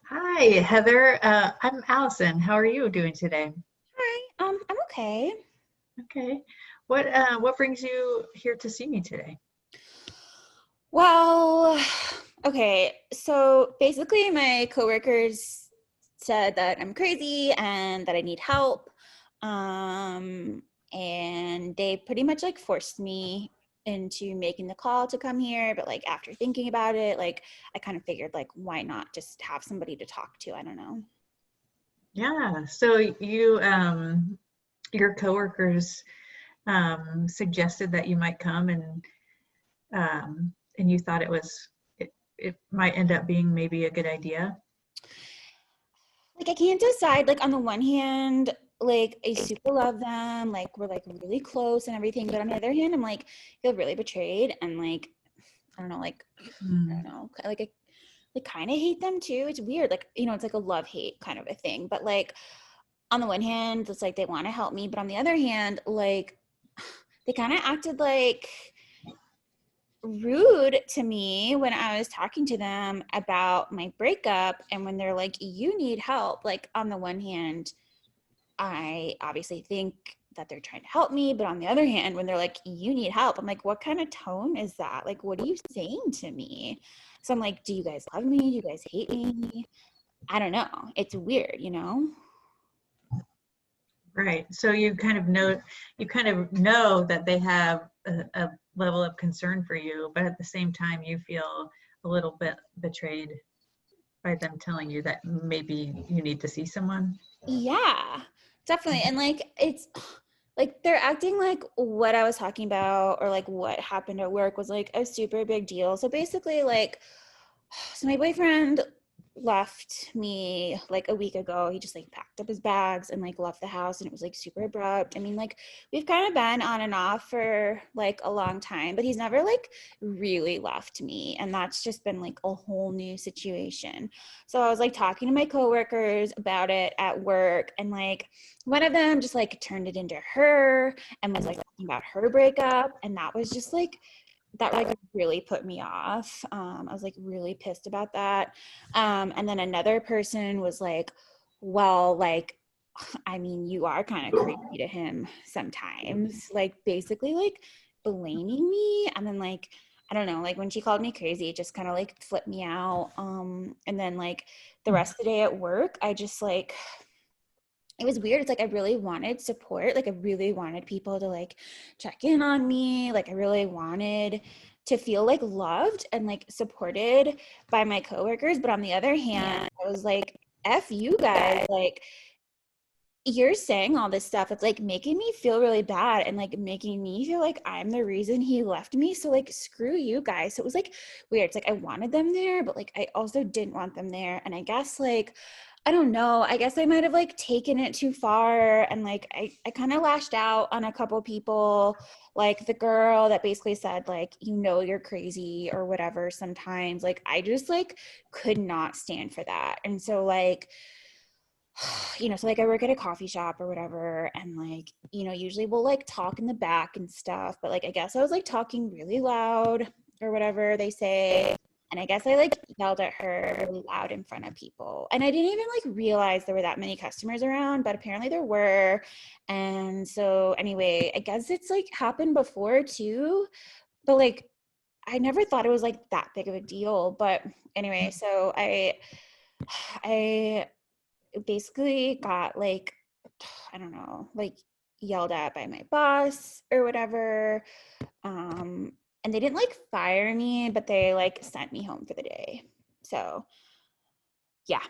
Hi, Heather. I'm Allison. How are you doing today? Hi, I'm okay. Okay. What brings you here to see me today? Well, okay. So basically, my coworkers said that I'm crazy and that I need help. Um, and they pretty much like forced me into making the call to come here. But like after thinking about it, like I kind of figured like why not just have somebody to talk to? I don't know. Yeah. So your coworkers suggested that you might come and you thought it might end up being maybe a good idea. Like I can't decide. Like on the one hand, like I super love them, like we're like really close and everything, but on the other hand, I'm like feel really betrayed and like I don't know, like I Mm, don't know, like I like kind of hate them too. It's weird, like it's like a love hate kind of a thing. But like on the one hand, it's like they want to help me, but on the other hand, like they kind of acted like rude to me when I was talking to them about my breakup and when they're like, you need help. Like on the one hand, I obviously think that they're trying to help me, but on the other hand, when they're like, you need help, I'm like, what kind of tone is that? Like, what are you saying to me? So I'm like, do you guys love me? Do you guys hate me? I don't know. It's weird. right. So you kind of know that they have a level of concern for you, but at the same time you feel a little bit betrayed by them telling you that maybe you need to see someone? Yeah, definitely. And like, it's like they're acting like what I was talking about or like what happened at work was like a super big deal. So basically, like, so my boyfriend left me like a week ago. He just like packed up his bags and like left the house and it was like super abrupt. I mean, like we've kind of been on and off for like a long time, but he's never like really left me. And that's just been like a whole new situation. So I was like talking to my coworkers about it at work and like one of them just like turned it into her and was like talking about her breakup and that was just like that like really put me off. I was like really pissed about that. And then another person was like, well, like, I mean, you are kind of crazy to him sometimes, like basically like blaming me. And then like, I don't know, like when she called me crazy, it just kind of like flipped me out. And then like the rest of the day at work, I just like it was weird. It's like I really wanted support. Like I really wanted people to like check in on me. Like I really wanted to feel like loved and like supported by my coworkers. But on the other hand, I was like, F you guys, like you're saying all this stuff. It's like making me feel really bad and like making me feel like I'm the reason he left me. So like screw you guys. So it was like weird. It's like I wanted them there, but like I also didn't want them there. And I guess like I don't know. I guess I might have like taken it too far and like I kind of lashed out on a couple people, like the girl that basically said like you're crazy or whatever sometimes. Like I just like could not stand for that. And so like so like I work at a coffee shop or whatever, and like, usually we'll like talk in the back and stuff, but like I guess I was like talking really loud or whatever they say. And I guess I like yelled at her really loud in front of people. And I didn't even like realize there were that many customers around, but apparently there were. And so anyway, I guess it's like happened before too, but like I never thought it was like that big of a deal. But anyway, so I basically got like I don't know, like yelled at by my boss or whatever. And they didn't like fire me, but they like sent me home for the day. So yeah.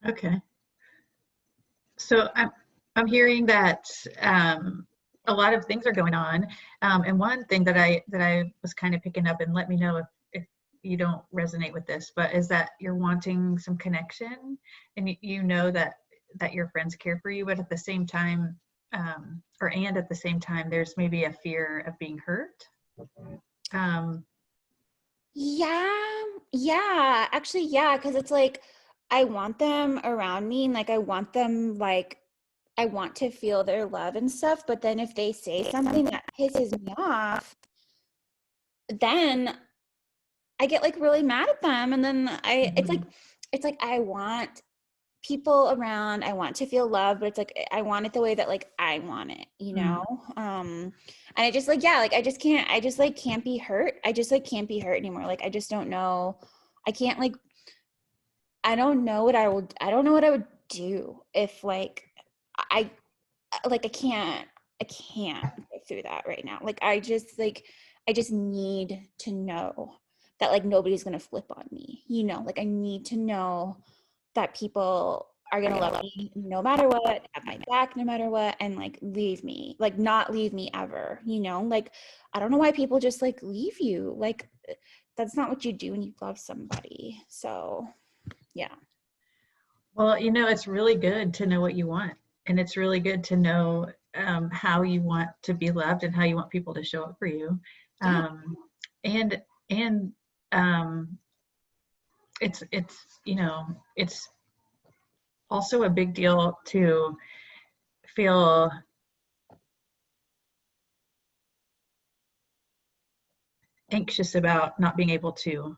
Okay. So I'm hearing that a lot of things are going on, and one thing that I was kind of picking up, and let me know if you don't resonate with this, but is that you're wanting some connection, and you know that your friends care for you, but at the same time, and at the same time, there's maybe a fear of being hurt. Um, Yeah. Yeah. Actually, yeah, because it's like I want them around me and like I want them like I want to feel their love and stuff, but then if they say something that pisses me off, then I get like really mad at them, and then it's like I want people around, I want to feel love, but it's like I want it the way that like I want it, you Mm. know. And I just like, yeah, like I just like can't be hurt. I just like can't be hurt anymore. Like I just don't know. I can't like I don't know what I don't know what I would do if like I like I can't go through that right now. Like I just need to know that like nobody's gonna flip on me, you know. Like I need to know that people are gonna love me no matter what, have my back no matter what, and like leave me, like not leave me ever, you know. Like I don't know why people just like leave you. Like that's not what you do when you love somebody. So yeah. Well, it's really good to know what you want, and it's really good to know how you want to be loved and how you want people to show up for you. Yeah. Um, and and um, it's also a big deal to feel anxious about not being able to,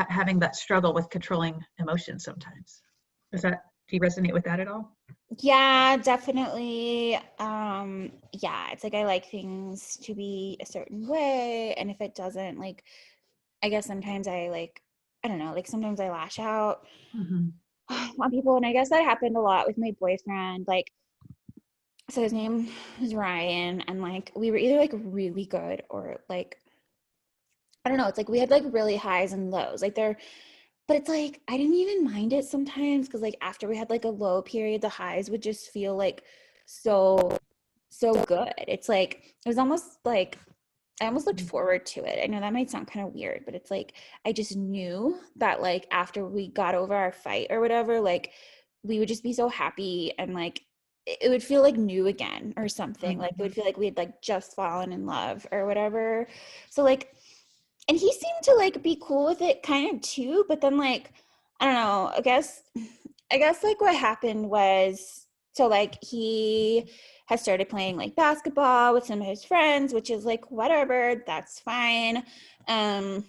having that struggle with controlling emotions sometimes. Do you resonate with that at all? Yeah, definitely. Yeah, it's like I like things to be a certain way, and if it doesn't, like I guess sometimes I like I don't know, like sometimes I lash out Mm-hmm. on people, and I guess that happened a lot with my boyfriend. Like so his name is Ryan, and like we were either like really good or like I don't know, it's like we had like really highs and lows. Like there but it's like I didn't even mind it sometimes because like after we had like a low period, the highs would just feel like so so good. It's like it was almost like I almost looked forward to it. I know that might sound kind of weird, but it's like I just knew that like after we got over our fight or whatever, like we would just be so happy and like it would feel like new again or something. Like it Mm-hmm. would feel like we had like just fallen in love or whatever. So like and he seemed to like be cool with it kind of too, but then like I don't know, I guess like what happened was so like he has started playing like basketball with some of his friends, which is like whatever, that's fine. Um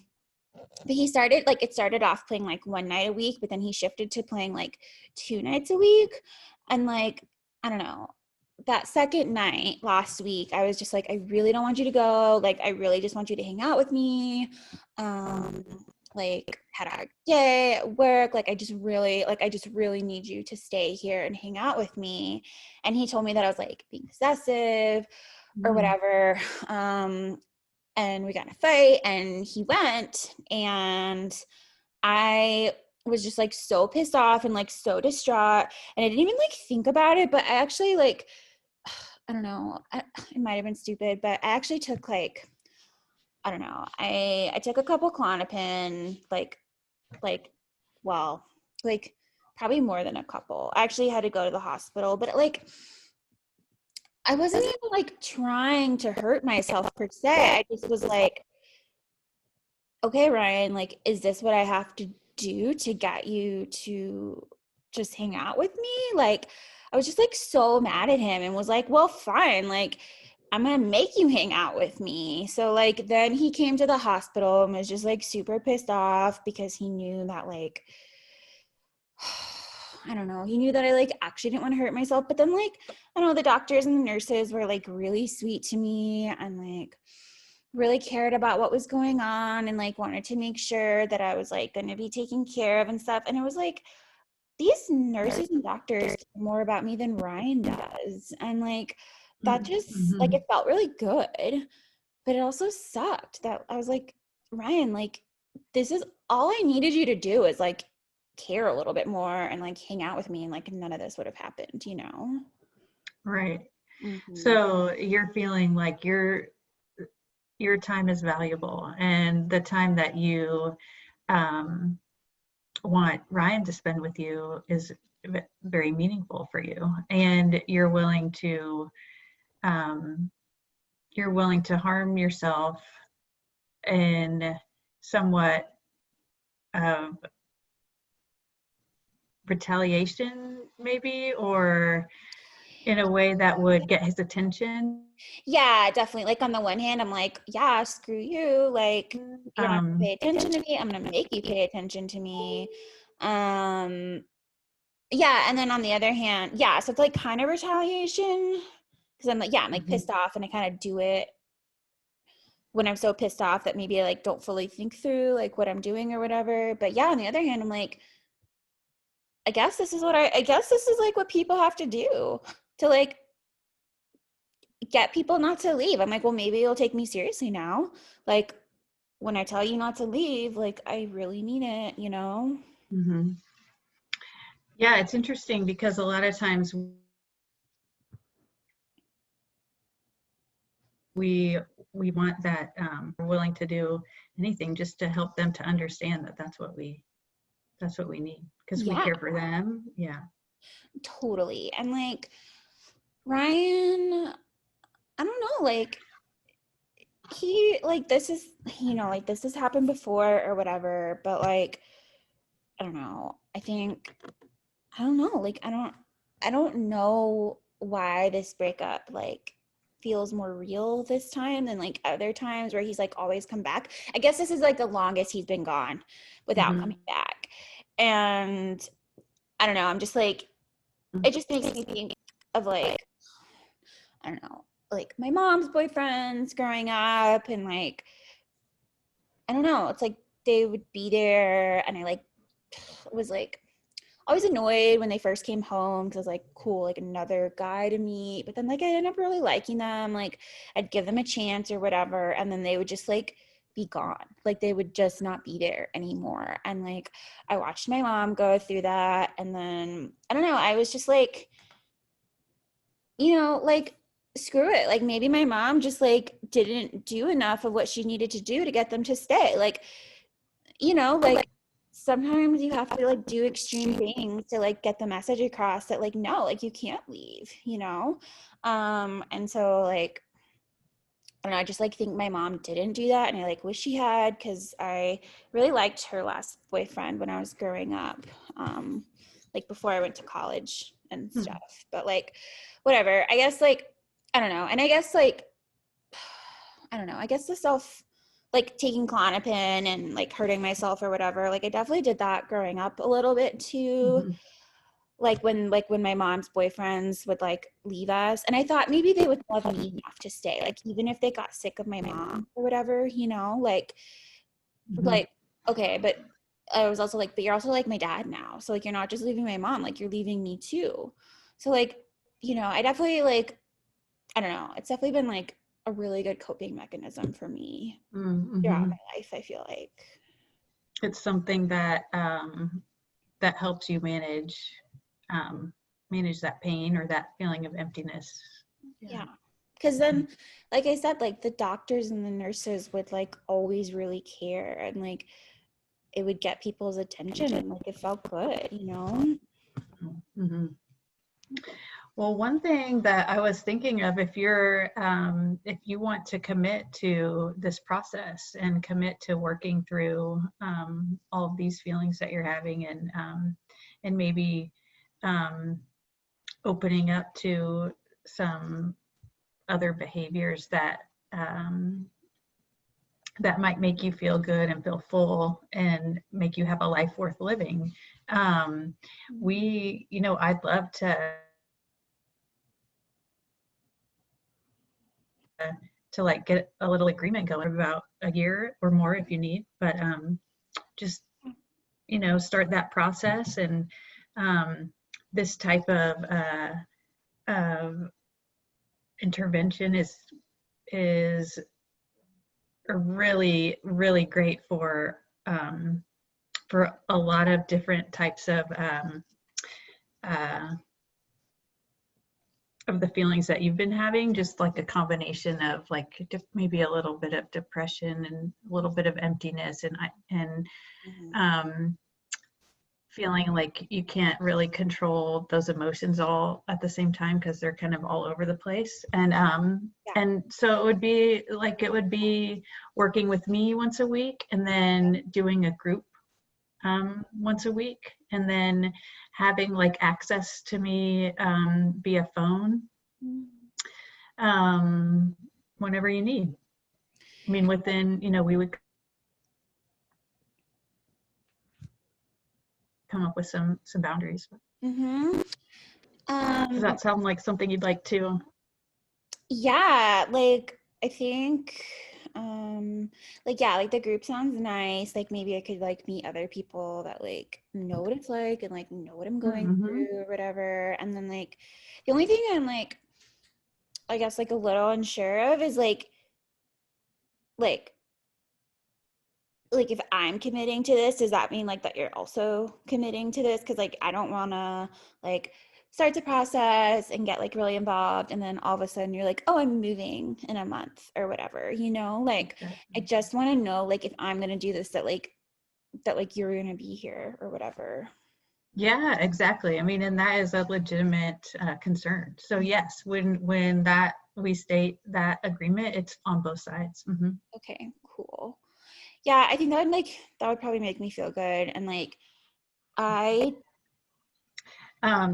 but he started like it started off playing like one night a week, but then he shifted to playing like two nights a week. And like, I don't know, that second night last week, I was just like, I really don't want you to go. Like, I really just want you to hang out with me. Um, like had a hard day at work. I just really need you to stay here and hang out with me. And he told me that I was like being possessive or Mm. whatever. Um, and we got in a fight and he went and I was just like so pissed off and like so distraught and I didn't even like think about it, but I actually like I don't know, it might have been stupid, but I actually took like I don't know, I took a couple Klonopin like well like probably more than a couple. I actually had to go to the hospital, but like I wasn't even like trying to hurt myself per se. I just was like, okay, Ryan, like, is this what I have to do to get you to just hang out with me? Like, I was just like so mad at him and was like, well, fine. Like, I'm gonna make you hang out with me. So, like, then he came to the hospital and was just like super pissed off because he knew that, like, I don't know, he knew that I like actually didn't want to hurt myself. But then, like, I don't know, the doctors and the nurses were like really sweet to me and like, really cared about what was going on and like wanted to make sure that I was like going to be taken care of and stuff. And it was like these nurses and doctors care more about me than Ryan does. And like that just like Mm-hmm. it felt really good, but it also sucked that I was like, Ryan, like this is all I needed you to do is like care a little bit more and like hang out with me and like none of this would have happened, you know? Right. Mm-hmm. So you're feeling like your time is valuable, and the time that you um, want Ryan to spend with you is very meaningful for you, and um, you're willing to harm yourself in somewhat of retaliation, maybe, or in a way that would get his attention. Yeah, definitely. Like on the one hand, I'm like, yeah, screw you. Like you don't have to pay Um, attention to me. I'm gonna make you pay attention to me. Um, yeah, and then on the other hand, yeah, so it's like kind of retaliation because I'm like, yeah, I'm like mhm, pissed off and I kind of do it when I'm so pissed off that maybe I like don't fully think through like what I'm doing or whatever. But yeah, on the other hand, I'm like, I guess this is like what people have to do to like get people not to leave. I'm like, well, maybe you'll take me seriously now. Like when I tell you not to leave, like I really mean it, you know? mhm. Yeah, it's interesting because a lot of times we we want that, we're willing to do anything just to help them to understand that that's what we need because we Yeah, care for them. Yeah. totally. And like Ryan, I don't know, like he like this is like this has happened before or whatever, but like I don't know. I don't know. Like I don't know why this breakup like feels more real this time than like other times where he's like always come back. I guess this is like the longest he's been gone without Hmm. coming back. And I don't know, I'm just like it just makes me think of like I don't know, like my mom's boyfriends growing up and like I don't know, it's like they would be there and I like was like always annoyed when they first came home because I was like, cool, like another guy to meet. But then like I ended up really liking them. Like I'd give them a chance or whatever. And then they would just like be gone. Like they would just not be there anymore. And like I watched my mom go through that. And then I don't know, I was just like, like screw it. Like maybe my mom just like didn't do enough of what she needed to do to get them to stay. Like like sometimes you have to like do extreme things to like get the message across that like no, like you can't leave. And so like I don't know, I just like think my mom didn't do that and I like wish she had because I really liked her last boyfriend when I was growing up. Like before I went to college and stuff. But like whatever. I guess like I don't know. And I guess like I don't know. I guess the self like taking Klonopin and like hurting myself or whatever. Like I definitely did that growing up a little bit too. Hmm. Like when my mom's boyfriends would like leave us and I thought maybe they would love me enough to stay. Like even if they got sick of my mom or whatever, Hmm. like okay, but I was also like, but you're also like my dad now. So like you're not just leaving my mom, like you're leaving me too. So like, I definitely like I don't know. It's definitely been like a really good coping mechanism for me throughout Hmm. my life, I feel like. It's something that that helps you um, manage that pain or that feeling of emptiness. Yeah. Yeah. Because then, like I said, like the doctors and the nurses would like always really care and like it would get people's attention and like it felt good. Hmm. Well, one thing that I was thinking of, if you want to commit to this process and commit to working through all of these feelings that you're having, and maybe um, opening up to some other behaviors um, that might make you feel good and feel full and make you have a life worth living. Um, I'd love to like get a little agreement going about a year or more if you need, but just start that process. And um, this type of intervention is really really great for a lot of different types uh, of the feelings that you've been having, just like a combination of like maybe a little bit of depression and a little bit of emptiness and Mhm. um, feeling like you can't really control those emotions all at the same time because they're kind of all over the place. Yeah. And so it would be working with me once a week and then doing a group once a week, and then having like access to me via phone whenever you need. I mean, within, we would come up with some boundaries. Mm-hmm. Does that sound like something you'd like to? Yeah, like I think like yeah, like the group sounds nice. Like maybe I could like meet other people that like know what it's like and like know what I'm going Mm-hmm. through or whatever. And then like the only thing I'm like I guess like a little unsure of is like if I'm committing to this, does that mean like that you're also committing to this? Because like I don't want to like start the process and get like really involved and then all of a sudden you're like, oh, I'm moving in a month or whatever, like I Exactly. just want to know like if I'm gonna do this that you're gonna be here or whatever. Yeah, exactly. I mean, and that is a legitimate concern. So yes, when that we state that agreement, it's on both sides. Mm-hmm. Okay, cool. Yeah, I think that would probably make me feel good and like I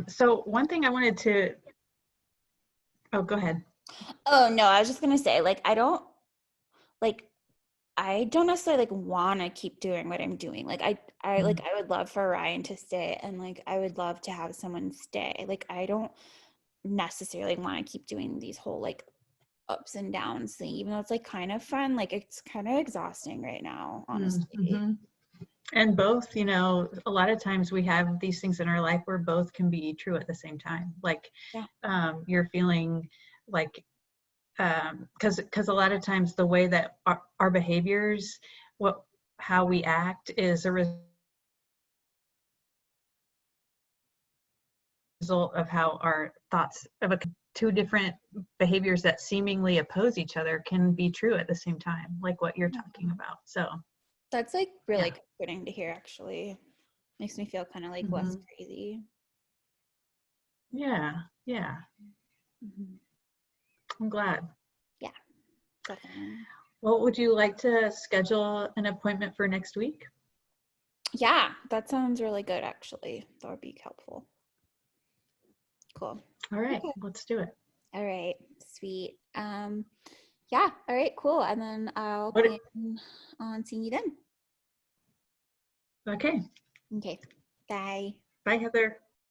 So one thing I wanted to, oh, go ahead. oh no, I was just gonna say like I don't necessarily like want to keep doing what I'm doing. Like I would love for Ryan to stay and like I would love to have someone stay. Like I don't necessarily want to keep doing these whole like ups and downs thing, even though it's like kind of fun. Like it's kind of exhausting right now, honestly. Mm-hmm. And both, a lot of times we have these things in our life where both can be true at the same time. Like Yeah. you're feeling like, because a lot of times the way that our behaviors, how we act is a result of how our thoughts of two different behaviors that seemingly oppose each other can be true at the same time, like what you're talking about. So That's like really yeah. comforting to hear actually. Makes me feel kind of like less Mm-hmm. crazy. Yeah, yeah, Mm-hmm. I'm glad. Yeah, definitely. Well, would you like to schedule an appointment for next week? Yeah, that sounds really good actually. That would be helpful. Cool. All right, Okay. let's do it. All right. Sweet. Yeah. All right. Cool. And then I'll What? plan on seeing you then. Okay. Okay. Bye. Bye, Heather.